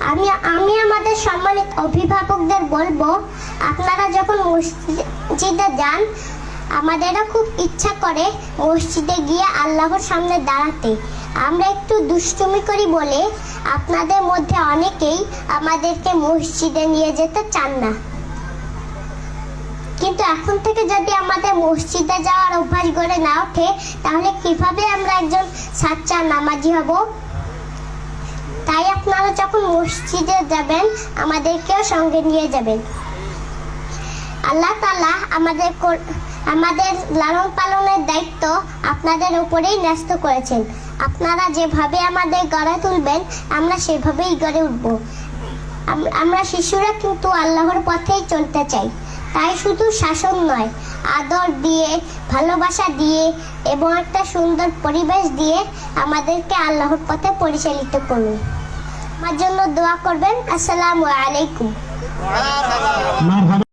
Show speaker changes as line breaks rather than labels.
আমি আমি আমাদের সম্মানিত অভিভাবকদের বলবো, আপনারা যখন মসজিদে যান, আমাদেরও খুব ইচ্ছা করে মসজিদে গিয়ে আল্লাহর সামনে দাঁড়াতে। আমরা একটু দুষ্টুমি করি বলে আপনাদের মধ্যে অনেকেই আমাদেরকে মসজিদে নিয়ে যেতে চান না। কিন্তু এখন থেকে যদি আমাদের মসজিদে যাওয়ার অভ্যাস গড়ে না ওঠে, তাহলে কিভাবে আমরা একজন সাচ্চা নামাজি হব? তাই আপনারা যখন মসজিদে যাবেন, আমাদেরকেও সঙ্গে নিয়ে যাবেন। আল্লাহ তাআলা আমাদের লালন পালনের দায়িত্ব আপনাদের উপরেই ন্যস্ত করেছেন। আপনারা যেভাবে আমাদের গড়ে তুলবেন, আমরা সেভাবেই গড়ে উঠব। আমরা শিশুরা কিন্তু আল্লাহর পথেই চলতে চাই। তাই শুধু শাসন নয়, আদর দিয়ে, ভালোবাসা দিয়ে এবং একটা সুন্দর পরিবেশ দিয়ে আমাদেরকে আল্লাহর পথে পরিচালিত করুন। আমার জন্য দোয়া করবেন। আসসালামু আলাইকুম।